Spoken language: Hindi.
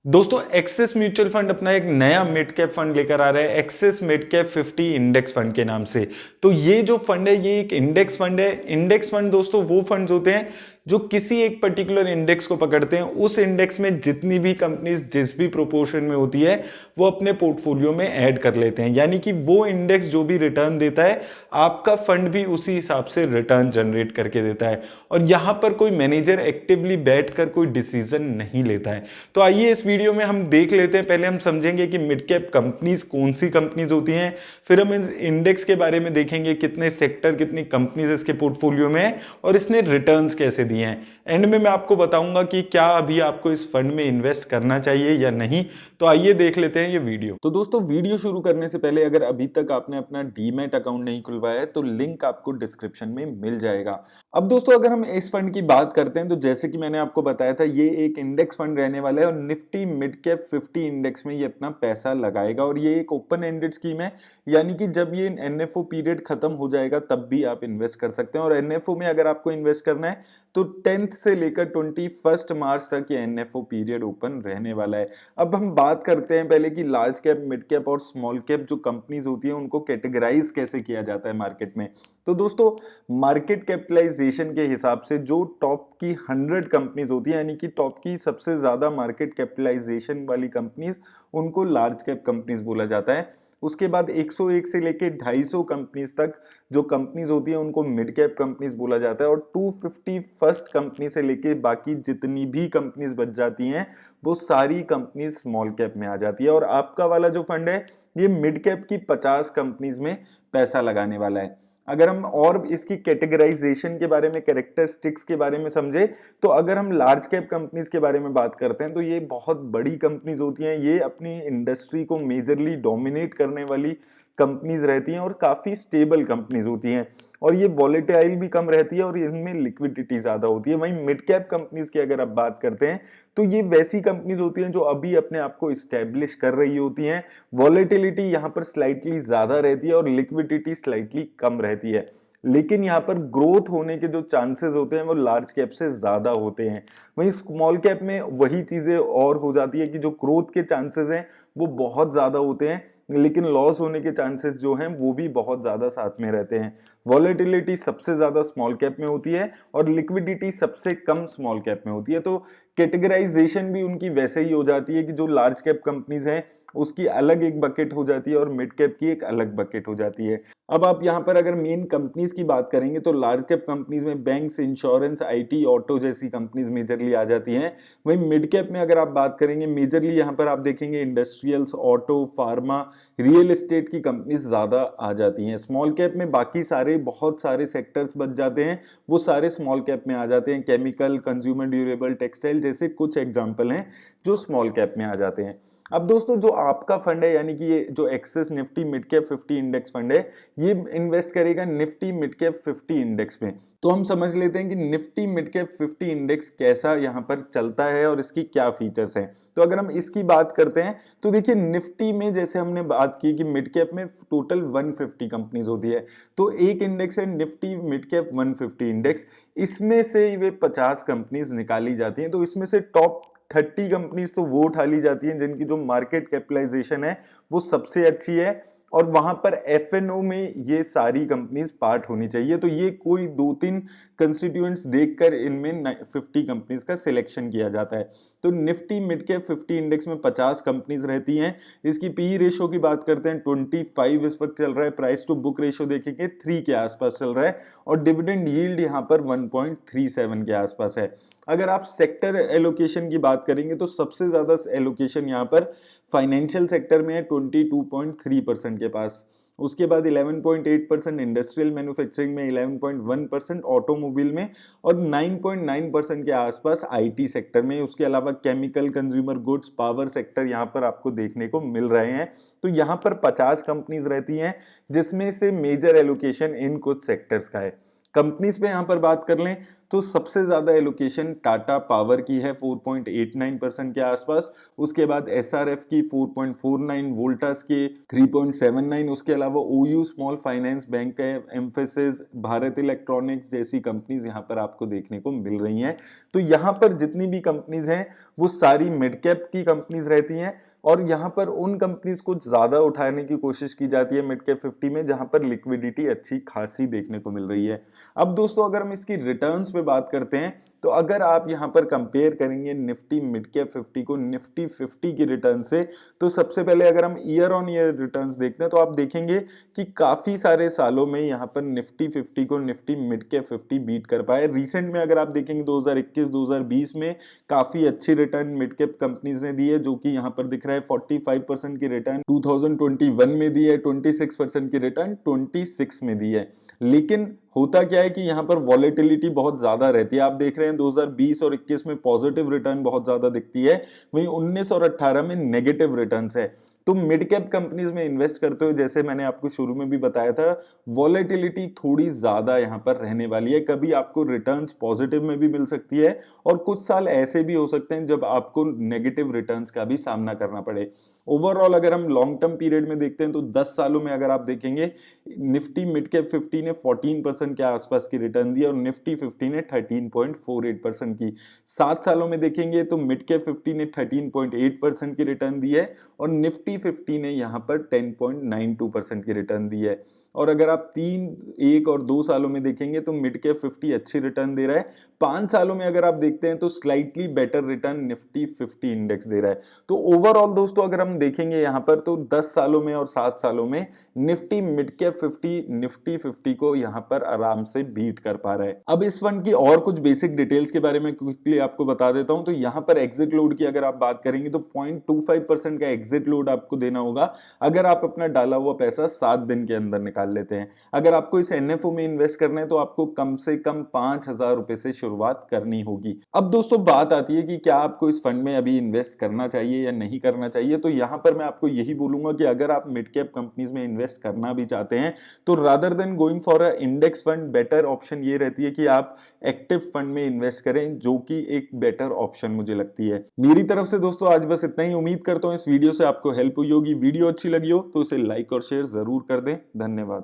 दोस्तों एक्सिस म्यूचुअल फंड अपना एक नया मिड कैप फंड लेकर आ रहा है axis mid cap 50 index fund के नाम से। तो ये जो फंड है ये एक इंडेक्स फंड है। इंडेक्स फंड दोस्तों वो फंड्स होते हैं जो किसी एक पर्टिकुलर इंडेक्स को पकड़ते हैं, उस इंडेक्स में जितनी भी कंपनीज जिस भी प्रोपोर्शन में होती है वो अपने पोर्टफोलियो में ऐड कर लेते हैं। यानी कि वो इंडेक्स जो भी रिटर्न देता है आपका फंड भी उसी हिसाब से रिटर्न जनरेट करके देता है। और यहां पर कोई मैनेजर एक्टिवली बैठकर कोई डिसीजन नहीं लेता है। तो आइए इस वीडियो में हम देख लेते हैं। पहले हम समझेंगे कि मिड कैप कंपनीज कौन सी कंपनीज होती हैं, फिर हम इस इंडेक्स के बारे में देखेंगे कितने सेक्टर कितनी कंपनीज इसके पोर्टफोलियो में है और इसने रिटर्न्स कैसे दिए हैं। एंड में मैं आपको बताऊंगा कि क्या अभी आपको इस फंड में इन्वेस्ट करना चाहिए या नहीं। तो आइए देख लेते हैं ये वीडियो। तो दोस्तों वीडियो शुरू करने से पहले अगर अभी तक आपने अपना डीमैट अकाउंट नहीं खुलवाया है तो लिंक आपको डिस्क्रिप्शन में मिल जाएगा। अब दोस्तों अगर हम इस फंड की बात करते हैं तो जैसे कि मैंने आपको बताया था ये एक इंडेक्स फंड रहने वाला है और निफ्टी मिड कैप 50 इंडेक्स में ये अपना पैसा लगाएगा। और ये एक ओपन एंडेड स्कीम है, यानी कि जब ये एनएफओ पीरियड खत्म हो जाएगा तब भी आप इन्वेस्ट कर सकते हैं। और एनएफओ में अगर आपको इन्वेस्ट करना है तो 10th से लेकर 21 मार्च तक ये एनएफओ पीरियड ओपन रहने वाला है। अब हम बात करते हैं पहले कि लार्ज कैप मिड कैप और स्मॉल कैप जो कंपनीज होती हैं उनको कैटेगराइज कैसे किया जाता है मार्केट में। तो दोस्तों मार्केट कैपिटलाइजेशन के हिसाब से जो टॉप की 100 कंपनीज होती है, यानी कि टॉप की सबसे ज्यादा मार्केट कैपिटलाइजेशन वाली कंपनीज, उनको लार्ज कैप कंपनीज बोला जाता है। उसके बाद 101 से लेके 250 कंपनीज तक जो कंपनीज होती है उनको मिड कैप कंपनीज बोला जाता है। और 250 फर्स्ट कंपनी से लेके बाकी जितनी भी कंपनीज बच जाती हैं वो सारी कंपनीज स्मॉल कैप में आ जाती है। और आपका वाला जो फंड है ये मिड कैप की 50 कंपनीज में पैसा लगाने वाला है। अगर हम और इसकी कैटेगराइजेशन के बारे में, कैरेक्टरिस्टिक्स के बारे में समझे तो अगर हम लार्ज कैप कंपनीज के बारे में बात करते हैं तो ये बहुत बड़ी कंपनीज होती हैं, ये अपनी इंडस्ट्री को मेजरली डोमिनेट करने वाली कंपनीज रहती हैं और काफी स्टेबल कंपनीज होती हैं और ये वॉलेटाइल भी कम रहती है और इनमें लिक्विडिटी ज्यादा होती है। वहीं मिड कैप कंपनीज की अगर आप बात करते हैं तो ये वैसी कंपनीज होती हैं जो अभी अपने आप को इस्टेब्लिश कर रही होती हैं। वॉलेटिलिटी यहाँ पर स्लाइटली ज्यादा रहती है और लिक्विडिटी स्लाइटली कम रहती है, लेकिन यहाँ पर ग्रोथ होने के जो चांसेस होते हैं वो लार्ज कैप से ज्यादा होते हैं। वहीं स्मॉल कैप में वही चीजें और हो जाती है कि जो ग्रोथ के चांसेस हैं वो बहुत ज्यादा होते हैं, लेकिन लॉस होने के चांसेस जो हैं वो भी बहुत ज्यादा साथ में रहते हैं। वॉलेटिलिटी सबसे ज्यादा स्मॉल कैप में होती है और लिक्विडिटी सबसे कम स्मॉल कैप में होती है। तो कैटेगराइजेशन भी उनकी वैसे ही हो जाती है कि जो लार्ज कैप कंपनीज हैं उसकी अलग एक बकेट हो जाती है और मिड कैप की एक अलग बकेट हो जाती है। अब आप यहाँ पर अगर मेन कंपनीज की बात करेंगे तो लार्ज कैप कंपनीज में बैंक्स, इंश्योरेंस, आईटी, ऑटो जैसी कंपनीज मेजरली आ जाती हैं। वहीं मिड कैप में अगर आप बात करेंगे मेजरली यहाँ पर आप देखेंगे industrials, auto, pharma, real estate की कंपनीज ज्यादा आ जाती हैं। स्मॉल कैप में बाकी सारे बहुत सारे सेक्टर्स बच जाते हैं, वो सारे स्मॉल कैप में आ जाते हैं। केमिकल, कंज्यूमर ड्यूरेबल, टेक्सटाइल जैसे कुछ एग्जाम्पल हैं जो स्मॉल कैप में आ जाते हैं। अब दोस्तों जो आपका फंड है यानी कि ये जो Axis Nifty mid cap 50 index fund है ये इन्वेस्ट करेगा निफ्टी मिड कैप 50 इंडेक्स में। तो हम समझ लेते हैं कि निफ्टी मिड कैप 50 इंडेक्स कैसा यहाँ पर चलता है और इसकी क्या फीचर्स हैं। तो अगर हम इसकी बात करते हैं तो देखिए निफ्टी में जैसे हमने बात की कि मिड कैप में टोटल 150 कंपनीज होती है, तो एक इंडेक्स है निफ्टी मिड कैप 150 इंडेक्स, इसमें से वे 50 कंपनीज निकाली जाती हैं। तो इसमें से टॉप 30 कंपनीज तो वो उठा ली जाती हैं जिनकी जो मार्केट कैपिटलाइजेशन है वो सबसे अच्छी है और वहां पर एफएनओ में ये सारी कंपनीज पार्ट होनी चाहिए। तो ये कोई 2-3 कंस्टिट्यूएंट्स देखकर इनमें 50 कंपनीज का सिलेक्शन किया जाता है। तो निफ्टी मिड कैप 50 इंडेक्स में 50 कंपनीज रहती हैं। इसकी पी रेशो की बात करते हैं 25 इस वक्त चल रहा है। प्राइस टू बुक रेशो देखेंगे 3 के आसपास चल रहा है और डिविडेंड यील्ड यहाँ पर 1.37 के आसपास है। अगर आप सेक्टर एलोकेशन की बात करेंगे तो सबसे ज्यादा एलोकेशन यहाँ पर फाइनेंशियल सेक्टर में है 22.3% के पास। उसके बाद 11.8% इंडस्ट्रियल मैन्युफैक्चरिंग में, 11.1% ऑटोमोबाइल में और 9.9% के आसपास आईटी सेक्टर में। उसके अलावा chemical, consumer goods, power sector यहाँ पर आपको देखने को मिल रहे हैं। तो यहाँ पर 50 कंपनीज रहती हैं जिसमें से मेजर एलोकेशन इन कुछ सेक्टर्स का है। कंपनीज पे यहाँ पर बात कर लें तो सबसे ज्यादा एलोकेशन टाटा पावर की है 4.89% के आसपास, उसके बाद एसआरएफ की 4.49, वोल्टास के 3.79, उसके अलावा ओयू स्मॉल फाइनेंस बैंक का एम्फेसिस, भारत इलेक्ट्रॉनिक्स जैसी कंपनीज यहाँ पर आपको देखने को मिल रही हैं। तो यहाँ पर जितनी भी कंपनीज हैं वो सारी मिड कैप की कंपनीज रहती हैं और यहाँ पर उन कंपनीज को ज्यादा उठाने की कोशिश की जाती है मिड कैप 50 में, जहां पर लिक्विडिटी अच्छी खासी देखने को मिल रही है। अब दोस्तों अगर हम इसकी रिटर्न्स पे बात करते हैं तो अगर आप यहां पर कंपेयर करेंगे निफ्टी मिड कैप 50 को निफ्टी 50 की रिटर्न से, तो सबसे पहले अगर हम ईयर ऑन ईयर रिटर्न्स देखते हैं तो आप देखेंगे कि काफी सारे सालों में यहां पर निफ्टी 50 को निफ्टी मिड कैप 50 बीट कर पाए। रिसेंट में अगर आप देखेंगे 2021-2020 में काफी अच्छी रिटर्न मिड कैप कंपनीज ने दी है, जो कि यहां पर दिख रहा है 45% की रिटर्न 2021 में दी है, 26% की रिटर्न 26 में दी है। लेकिन होता क्या है कि यहाँ पर वॉलेटिलिटी बहुत ज्यादा रहती है। आप देख रहे हैं 2020 और 21 में पॉजिटिव रिटर्न बहुत ज्यादा दिखती है, वहीं 19 और 18 में नेगेटिव रिटर्न्स है। तो मिड कैप कंपनीज में इन्वेस्ट करते हो, जैसे मैंने आपको शुरू में भी बताया था, वॉलेटिलिटी थोड़ी ज्यादा यहाँ पर रहने वाली है। कभी आपको रिटर्न्स पॉजिटिव में भी मिल सकती है और कुछ साल ऐसे भी हो सकते हैं जब आपको नेगेटिव रिटर्न्स का भी सामना करना पड़े। ओवरऑल अगर हम लॉन्ग टर्म पीरियड में देखते हैं तो 10 सालों में अगर आप देखेंगे निफ्टी मिड कैप 50 ने 14% के आसपास की रिटर्न दी और निफ्टी 50 ने 13.48% की। 7 सालों में देखेंगे तो मिड कैप 50 ने 13.8% की रिटर्न दी है और निफ्टी 50 ने यहां पर 10.92% की रिटर्न दी है। और अगर आप 3, 1 और 2 सालों में देखेंगे तो मिड कैप 50 अच्छी रिटर्न दे रहा है। 5 सालों में अगर आप देखते हैं तो slightly better return Nifty 50 index दे रहा है। तो ओवरऑल दोस्तों अगर हम देखेंगे यहां पर तो 10 सालों में और 7 सालों में निफ्टी मिड कैप 50 निफ्टी 50 को यहां पर आराम से बीट कर पा रहा है। अब इस फंड की और कुछ बेसिक डिटेल्स के बारे में क्विकली आपको बता देता हूं। तो यहां पर एग्जिट लोड की अगर आप बात करेंगे तो 0.25% का एग्जिट लोड आपको देना होगा अगर आप अपना डाला हुआ पैसा 7 दिन के अंदर निकाल लेते हैं। अगर आपको इस एनएफओ में इन्वेस्ट करना है तो आपको कम से कम 5,000 रुपए से शुरुआत करनी होगी। अब दोस्तों बात आती है कि क्या आपको इस फंड में अभी इन्वेस्ट करना चाहिए या नहीं करना चाहिए। तो यहां पर मैं आपको यही बोलूंगा कि अगर आप मिड कैप कंपनीज में इन्वेस्ट करना भी चाहते हैं तो rather than going for a index fund, better option ये रहती है कि आप एक्टिव फंड में इन्वेस्ट करें, जो कि एक बेटर ऑप्शन मुझे लगती है। मेरी तरफ से दोस्तों आज बस इतना ही। उम्मीद करता हूं इस वीडियो से आपको हेल्प हुई होगी। वीडियो अच्छी लगी हो तो इसे लाइक और शेयर जरूर कर दें। धन्यवाद।